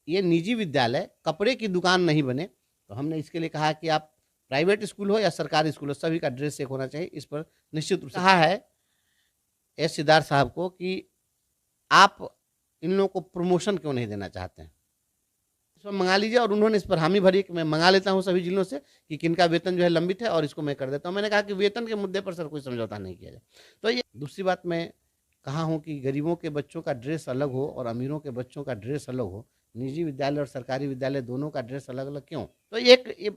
ये निजी विद्यालय कपड़े की दुकान नहीं बने। तो हमने इसके लिए कहा कि आप प्राइवेट स्कूल हो या सरकारी स्कूल हो, सभी का ड्रेस एक होना चाहिए। इस पर निश्चित रूप से कहा है एस सिद्धार्थ साहब को कि आप इन लोगों को प्रमोशन क्यों नहीं देना चाहते हैं, इसमें मंगा लीजिए। और उन्होंने इस पर हामी भरी कि मैं मंगा लेता हूं सभी जिलों से कि किनका वेतन जो है लंबित है और इसको मैं कर देता हूं। मैंने कहा कि वेतन के मुद्दे पर सर कोई समझौता नहीं किया जाए। तो ये दूसरी बात मैं कहा हूं कि गरीबों के बच्चों का ड्रेस अलग हो और अमीरों के बच्चों का ड्रेस अलग हो, निजी विद्यालय और सरकारी विद्यालय दोनों का ड्रेस अलग अलग क्यों। तो ये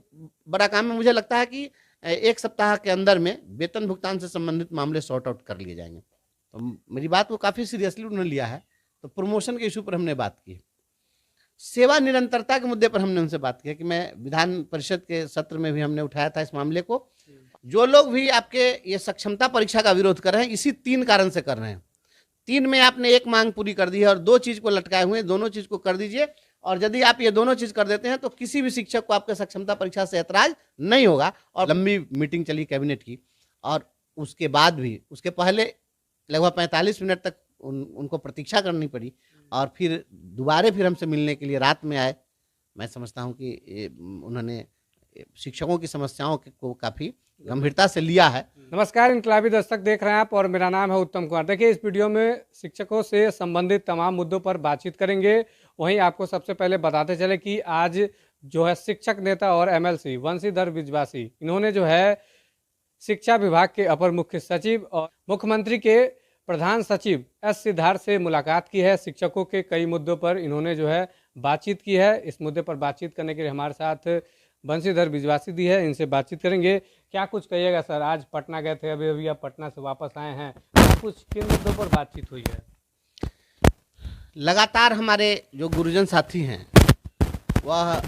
बड़ा काम है। मुझे लगता है कि एक सप्ताह के अंदर में वेतन भुगतान से संबंधित मामले सॉर्ट आउट कर लिए जाएंगे। तो मेरी बात को काफ़ी सीरियसली उन्होंने लिया है। तो प्रमोशन के इशू पर हमने बात की, सेवा निरंतरता के मुद्दे पर हमने उनसे बात की कि मैं विधान परिषद के सत्र में भी हमने उठाया था इस मामले को। जो लोग भी आपके ये सक्षमता परीक्षा का विरोध कर रहे हैं, इसी 3 कारण से कर रहे हैं। 3 में आपने एक मांग पूरी कर दी है और 2 चीज को लटकाए हुए, दोनों चीज को कर दीजिए। और यदि आप ये दोनों चीज कर देते हैं तो किसी भी शिक्षक को आपके सक्षमता परीक्षा से ऐतराज नहीं होगा। और लंबी मीटिंग चली कैबिनेट की और उसके बाद भी उसके पहले लगभग 45 मिनट तक उनको प्रतीक्षा करनी पड़ी और फिर दोबारा फिर हमसे मिलने के लिए रात में आए। मैं समझता हूं कि उन्होंने शिक्षकों की समस्याओं को काफ़ी गंभीरता से लिया है। नमस्कार, इनकलाबी दस्तक देख रहे हैं आप और मेरा नाम है उत्तम कुमार। देखिए, इस वीडियो में शिक्षकों से संबंधित तमाम मुद्दों पर बातचीत करेंगे। वहीं आपको सबसे पहले बताते चले कि आज जो है शिक्षक नेता और एमएलसी बंशीधर बिजवासी, इन्होंने जो है शिक्षा विभाग के अपर मुख्य सचिव और मुख्यमंत्री के प्रधान सचिव एस सिद्धार्थ से मुलाकात की है। शिक्षकों के कई मुद्दों पर इन्होंने जो है बातचीत की है। इस मुद्दे पर बातचीत करने के लिए हमारे साथ बंशीधर बिजवासी दी है, इनसे बातचीत करेंगे। क्या कुछ कहिएगा सर, आज पटना गए थे, अभी आप पटना से वापस आए हैं, क्या कुछ किन मुद्दों पर बातचीत हुई है? लगातार हमारे जो गुरुजन साथी हैं वह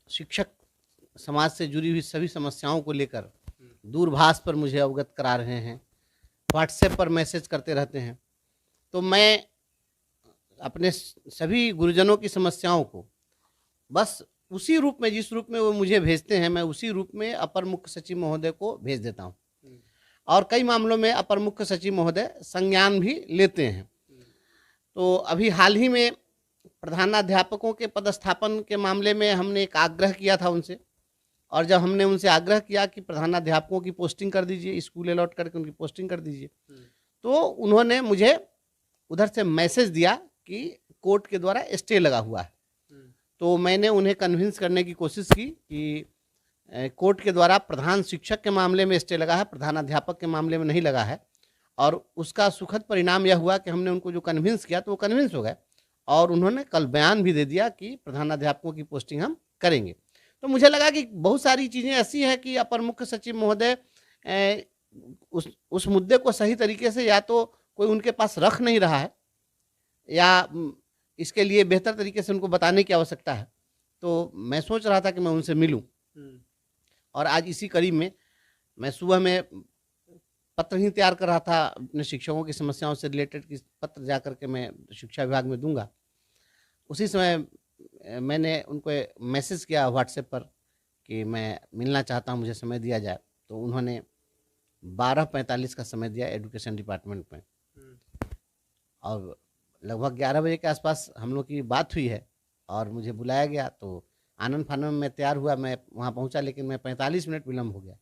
शिक्षक समाज से जुड़ी हुई सभी समस्याओं को लेकर दूरभाष पर मुझे अवगत करा रहे हैं, व्हाट्सएप पर मैसेज करते रहते हैं। तो मैं अपने सभी गुरुजनों की समस्याओं को बस उसी रूप में, जिस रूप में वो मुझे भेजते हैं, मैं उसी रूप में अपर मुख्य सचिव महोदय को भेज देता हूं। और कई मामलों में अपर मुख्य सचिव महोदय संज्ञान भी लेते हैं। तो अभी हाल ही में प्रधानाध्यापकों के पदस्थापन के मामले में हमने एक आग्रह किया था उनसे, और जब हमने उनसे आग्रह किया कि प्रधानाध्यापकों की पोस्टिंग कर दीजिए, स्कूल अलॉट करके उनकी पोस्टिंग कर दीजिए, तो उन्होंने मुझे उधर से मैसेज दिया कि कोर्ट के द्वारा स्टे लगा हुआ है। तो मैंने उन्हें कन्विंस करने की कोशिश की कि कोर्ट के द्वारा प्रधान शिक्षक के मामले में स्टे लगा है, प्रधानाध्यापक के मामले में नहीं लगा है। और उसका सुखद परिणाम यह हुआ कि हमने उनको जो कन्विंस किया तो वो कन्विंस हो गए और उन्होंने कल बयान भी दे दिया कि प्रधानाध्यापकों की पोस्टिंग हम करेंगे। तो मुझे लगा कि बहुत सारी चीज़ें ऐसी हैं कि अपर मुख्य सचिव महोदय उस मुद्दे को सही तरीके से या तो कोई उनके पास रख नहीं रहा है या इसके लिए बेहतर तरीके से उनको बताने की आवश्यकता है। तो मैं सोच रहा था कि मैं उनसे मिलूं और आज इसी कड़ी में मैं सुबह में पत्र ही तैयार कर रहा था अपने शिक्षकों की समस्याओं से रिलेटेड कि पत्र जा करके मैं शिक्षा विभाग में दूंगा। उसी समय मैंने उनको मैसेज किया व्हाट्सएप पर कि मैं मिलना चाहता हूं, मुझे समय दिया जाए। तो उन्होंने 12:45 का समय दिया एजुकेशन डिपार्टमेंट में और लगभग 11 बजे के आसपास हम लोग की बात हुई है और मुझे बुलाया गया। तो आनंद फानंद में तैयार हुआ, मैं वहाँ पहुँचा, लेकिन मैं 45 मिनट विलम्ब हो गया।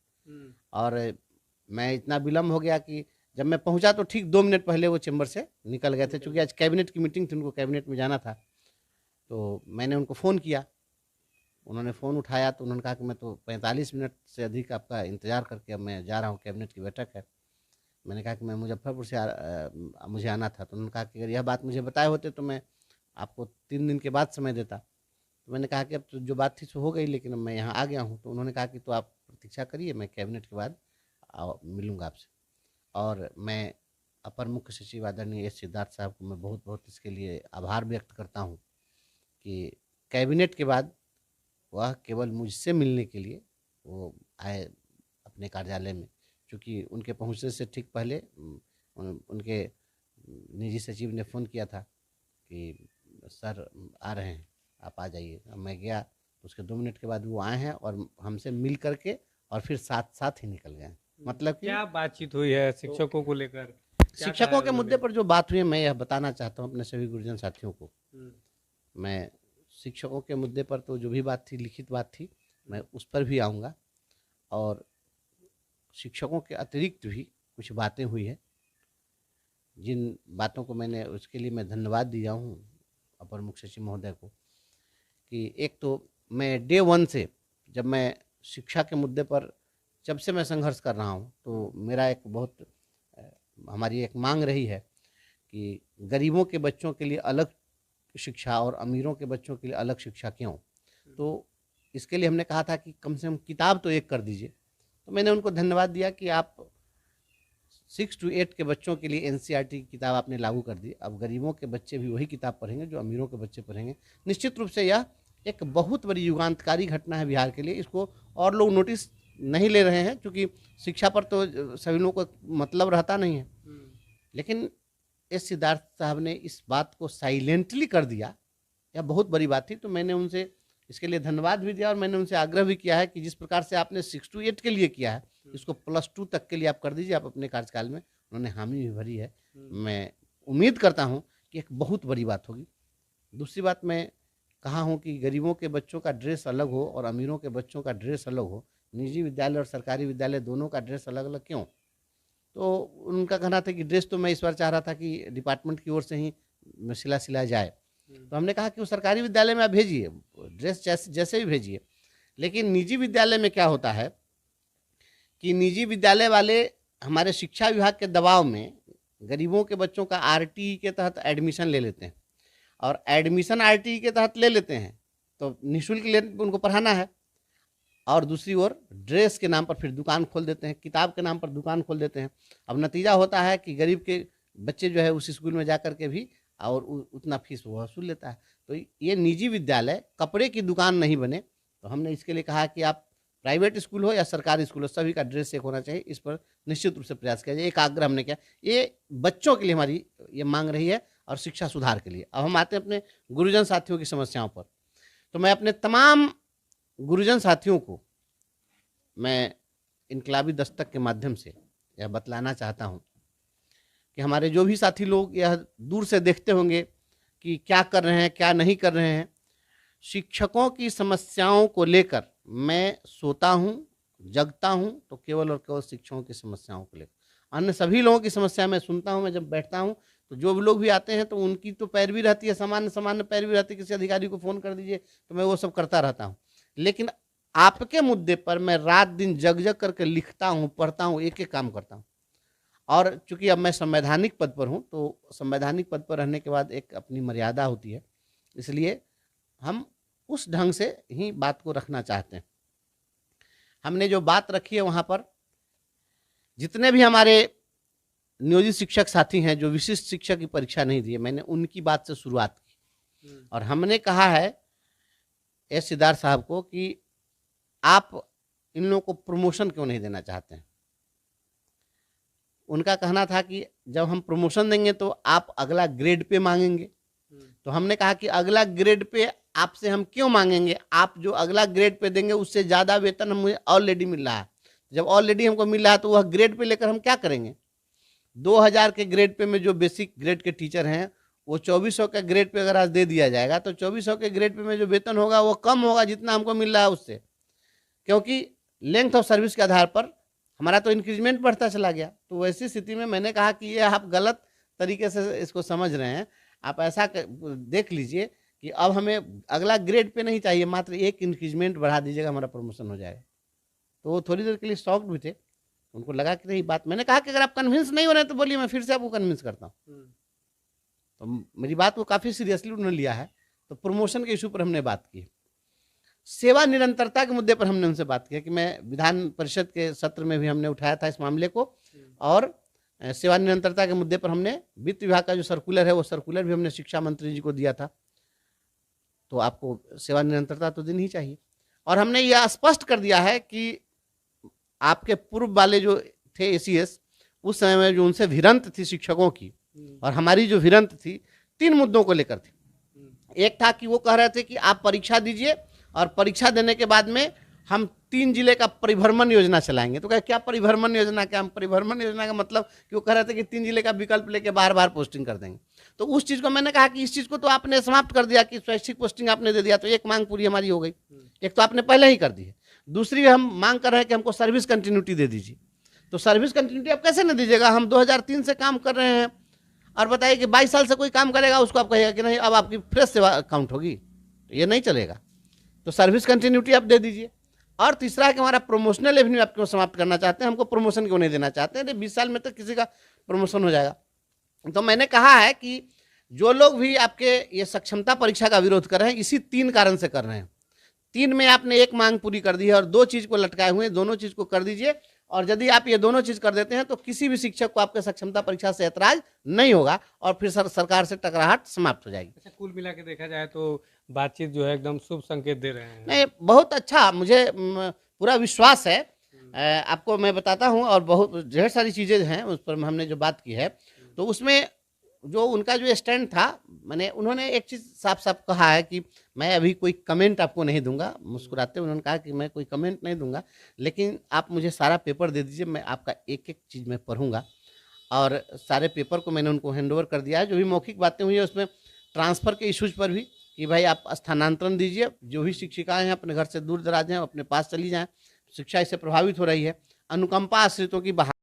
और मैं इतना विलम्ब हो गया कि जब मैं पहुँचा तो ठीक 2 मिनट पहले वो चैम्बर से निकल गए थे, चूँकि आज कैबिनेट की मीटिंग थी, उनको कैबिनेट में जाना था। तो मैंने उनको फ़ोन किया, उन्होंने फ़ोन उठाया तो उन्होंने कहा कि मैं तो 45 मिनट से अधिक आपका इंतज़ार करके अब मैं जा रहा हूँ, कैबिनेट की बैठक है। मैंने कहा कि मैं मुजफ्फरपुर से मुझे आना था। तो उन्होंने कहा कि अगर यह बात मुझे बताए होते तो मैं आपको 3 दिन के बाद समय देता। तो मैंने कहा कि अब तो जो बात थी सो हो गई, लेकिन अब मैं यहाँ आ गया हूँ। तो उन्होंने कहा कि तो आप प्रतीक्षा करिए, मैं कैबिनेट के बाद मिलूँगा आपसे। और मैं अपर मुख्य सचिव आदरणीय एस सिद्धार्थ साहब को मैं बहुत बहुत इसके लिए आभार व्यक्त करता हूँ कि कैबिनेट के बाद वह केवल मुझसे मिलने के लिए वो आए अपने कार्यालय में, क्योंकि उनके पहुंचने से ठीक पहले उनके निजी सचिव ने फ़ोन किया था कि सर आ रहे हैं, आप आ जाइए। मैं गया तो उसके 2 मिनट के बाद वो आए हैं और हमसे मिल करके और फिर साथ साथ ही निकल गए। मतलब कि क्या बातचीत हुई है शिक्षकों को लेकर? शिक्षकों के मुद्दे पर जो बात हुई है मैं यह बताना चाहता हूँ अपने सभी गुरुजन साथियों को। मैं शिक्षकों के मुद्दे पर तो जो भी बात थी, लिखित बात थी, मैं उस पर भी आऊँगा। और शिक्षकों के अतिरिक्त भी कुछ बातें हुई है, जिन बातों को मैंने, उसके लिए मैं धन्यवाद दिया हूँ अपर मुख्य सचिव महोदय को। कि एक तो मैं डे 1 से, जब मैं शिक्षा के मुद्दे पर जब से मैं संघर्ष कर रहा हूँ, तो मेरा एक बहुत हमारी एक मांग रही है कि गरीबों के बच्चों के लिए अलग शिक्षा और अमीरों के बच्चों के लिए अलग शिक्षा क्यों। तो इसके लिए हमने कहा था कि कम से कम किताब तो एक कर दीजिए। तो मैंने उनको धन्यवाद दिया कि आप 6 to 8 के बच्चों के लिए NCERT की किताब आपने लागू कर दी। अब गरीबों के बच्चे भी वही किताब पढ़ेंगे जो अमीरों के बच्चे पढ़ेंगे। निश्चित रूप से यह एक बहुत बड़ी युगांतकारी घटना है बिहार के लिए। इसको और लोग नोटिस नहीं ले रहे हैं, क्योंकि शिक्षा पर तो सभी लोगों को मतलब रहता नहीं है। लेकिन एस सिद्धार्थ साहब ने इस बात को साइलेंटली कर दिया, यह बहुत बड़ी बात थी। तो मैंने उनसे इसके लिए धन्यवाद भी दिया और मैंने उनसे आग्रह भी किया है कि जिस प्रकार से आपने 6 to 8 के लिए किया है, इसको +2 तक के लिए आप कर दीजिए आप अपने कार्यकाल में। उन्होंने हामी भी भरी है। मैं उम्मीद करता हूँ कि एक बहुत बड़ी बात होगी। दूसरी बात, मैं कहा हूँ कि गरीबों के बच्चों का ड्रेस अलग हो और अमीरों के बच्चों का ड्रेस अलग हो। निजी विद्यालय और सरकारी विद्यालय दोनों का ड्रेस अलग अलग क्यों? तो उनका कहना था कि ड्रेस तो मैं इस बार चाह रहा था कि डिपार्टमेंट की ओर से ही सिला जाए। तो हमने कहा कि वो सरकारी विद्यालय में आप भेजिए, ड्रेस जैसे भी भेजिए। लेकिन निजी विद्यालय में क्या होता है कि निजी विद्यालय वाले हमारे शिक्षा विभाग के दबाव में गरीबों के बच्चों का RTE के तहत एडमिशन ले लेते हैं, और एडमिशन RTE के तहत ले लेते हैं तो निःशुल्क उनको पढ़ाना है, और दूसरी ओर ड्रेस के नाम पर फिर दुकान खोल देते हैं, किताब के नाम पर दुकान खोल देते हैं। अब नतीजा होता है कि गरीब के बच्चे जो है उस स्कूल में जा कर के भी और उतना फीस वो वसूल लेता है। तो ये निजी विद्यालय कपड़े की दुकान नहीं बने। तो हमने इसके लिए कहा कि आप प्राइवेट स्कूल हो या सरकारी स्कूल हो, सभी का ड्रेस एक होना चाहिए। इस पर निश्चित रूप से प्रयास किया जाए, एक आग्रह हमने किया। ये बच्चों के लिए हमारी ये मांग रही है और शिक्षा सुधार के लिए। अब हम आते हैं अपने गुरुजन साथियों की समस्याओं पर। तो मैं अपने तमाम गुरुजन साथियों को मैं इनकलाबी दस्तक के माध्यम से यह बतलाना चाहता हूँ कि हमारे जो भी साथी लोग यह दूर से देखते होंगे कि क्या कर रहे हैं क्या नहीं कर रहे हैं, शिक्षकों की समस्याओं को लेकर मैं सोता हूँ, जगता हूँ तो केवल और केवल शिक्षकों की समस्याओं को लेकर। अन्य सभी लोगों की समस्या मैं सुनता हूँ। मैं जब बैठता हूँ तो जो भी लोग भी आते हैं तो उनकी तो पैरवी रहती है, सामान्य पैरवी रहती है। किसी अधिकारी को फ़ोन कर दीजिए तो मैं वो सब करता रहता हूँ। लेकिन आपके मुद्दे पर मैं रात दिन जग करके लिखता हूँ, पढ़ता हूँ, एक एक काम करता हूँ। और चूंकि अब मैं संवैधानिक पद पर हूँ, तो संवैधानिक पद पर रहने के बाद एक अपनी मर्यादा होती है, इसलिए हम उस ढंग से ही बात को रखना चाहते हैं। हमने जो बात रखी है वहाँ पर जितने भी हमारे नियोजित शिक्षक साथी हैं जो विशिष्ट शिक्षक की परीक्षा नहीं दी है, मैंने उनकी बात से शुरुआत की और हमने कहा है एस सिद्धार्थ साहब को कि आप इन लोगों को प्रमोशन क्यों नहीं देना चाहते हैं। उनका कहना था कि जब हम प्रमोशन देंगे तो आप अगला ग्रेड पे मांगेंगे। तो हमने कहा कि अगला ग्रेड पे आपसे हम क्यों मांगेंगे, आप जो अगला ग्रेड पे देंगे उससे ज़्यादा वेतन हमें ऑलरेडी मिल रहा है। जब ऑलरेडी हमको मिल रहा है तो वह ग्रेड पे लेकर हम क्या करेंगे। 2000 के ग्रेड पे में जो बेसिक ग्रेड के टीचर हैं वो 2400 के ग्रेड पे अगर आज दे दिया जाएगा तो 2400 के ग्रेड पे में जो वेतन होगा वो कम होगा जितना हमको मिल रहा है उससे, क्योंकि लेंथ ऑफ सर्विस के आधार पर हमारा तो इंक्रीजमेंट बढ़ता चला गया। तो वैसी स्थिति में मैंने कहा कि ये आप गलत तरीके से इसको समझ रहे हैं। आप ऐसा देख लीजिए कि अब हमें अगला ग्रेड पे नहीं चाहिए, मात्र एक इंक्रीजमेंट बढ़ा दीजिएगा, हमारा प्रमोशन हो जाएगा। तो वो थोड़ी देर के लिए शॉक्ड भी थे, उनको लगा कि नहीं बात। मैंने कहा कि अगर आप कन्विंस नहीं हो रहे तो बोलिए, मैं फिर से आपको कन्विंस करता हूँ। तो मेरी बात को काफ़ी सीरियसली उन्होंने लिया है। तो प्रमोशन के इशू पर हमने बात की। सेवा निरंतरता के मुद्दे पर हमने उनसे बात किया कि मैं विधान परिषद के सत्र में भी हमने उठाया था इस मामले को, और सेवा निरंतरता के मुद्दे पर हमने वित्त विभाग का जो सर्कुलर है वो सर्कुलर भी हमने शिक्षा मंत्री जी को दिया था। तो आपको सेवा निरंतरता तो देनी ही चाहिए। और हमने यह स्पष्ट कर दिया है कि आपके पूर्व वाले जो थे ACS, उस समय में जो उनसे भिरंत थी शिक्षकों की और हमारी जो भिरंत थी 3 मुद्दों को लेकर थी। एक था कि वो कह रहे थे कि आप परीक्षा दीजिए और परीक्षा देने के बाद में हम 3 जिले का परिभ्रमण योजना चलाएंगे। तो क्या परिभ्रमण योजना, क्या हम परिभ्रमण योजना का मतलब कि वो कह रहे थे कि 3 जिले का विकल्प लेके बार बार पोस्टिंग कर देंगे। तो उस चीज़ को मैंने कहा कि इस चीज़ को तो आपने समाप्त कर दिया कि स्वैच्छिक पोस्टिंग आपने दे दिया, तो एक मांग पूरी हमारी हो गई। एक तो आपने पहले ही कर दी है, दूसरी हम मांग कर रहे हैं कि हमको सर्विस कंटिन्यूटी दे दीजिए। तो सर्विस कंटिन्यूटी आप कैसे न दीजिएगा? हम 2003 से काम कर रहे हैं और बताइए कि 22 साल से कोई काम करेगा उसको आप कहिएगा कि नहीं अब आपकी फ्रेश सेवा काउंट होगी, तो ये नहीं चलेगा। तो सर्विस कंटिन्यूटी आप दे दीजिए। और तीसरा है कि हमारा प्रोमोशनल एवेन्यू आप क्यों समाप्त करना चाहते हैं, हमको प्रमोशन क्यों नहीं देना चाहते हैं? 20 साल में तो किसी का प्रमोशन हो जाएगा। तो मैंने कहा है कि जो लोग भी आपके ये सक्षमता परीक्षा का विरोध कर रहे हैं, इसी 3 कारण से कर रहे हैं। 3 में आपने एक मांग पूरी कर दी है और 2 चीज़ को लटकाए हुए हैं, दोनों चीज़ को कर दीजिए। और यदि आप ये दोनों चीज़ कर देते हैं तो किसी भी शिक्षक को आपके सक्षमता परीक्षा से ऐतराज नहीं होगा और फिर सरकार से टकराहट समाप्त हो जाएगी। अच्छा, कुल मिला के देखा जाए तो बातचीत जो है एकदम शुभ संकेत दे रहे हैं। नहीं, बहुत अच्छा, मुझे पूरा विश्वास है। आपको मैं बताता हूँ, और बहुत ढेर सारी चीज़ें हैं उस पर हमने जो बात की है, तो उसमें जो उनका जो स्टैंड था, मैंने उन्होंने एक चीज़ साफ साफ कहा है कि मैं अभी कोई कमेंट आपको नहीं दूंगा। मुस्कुराते उन्होंने कहा कि मैं कोई कमेंट नहीं दूंगा, लेकिन आप मुझे सारा पेपर दे दीजिए, मैं आपका एक एक चीज़ मैं पढ़ूंगा। और सारे पेपर को मैंने उनको हैंड ओवर कर दिया है। जो भी मौखिक बातें हुई है उसमें ट्रांसफ़र के इश्यूज पर भी कि भाई आप स्थानांतरण दीजिए, जो भी शिक्षिकाएं हैं अपने घर से दूर दराज हैं अपने पास चली जाएं, शिक्षा इससे प्रभावित हो रही है। अनुकंपा आश्रितों की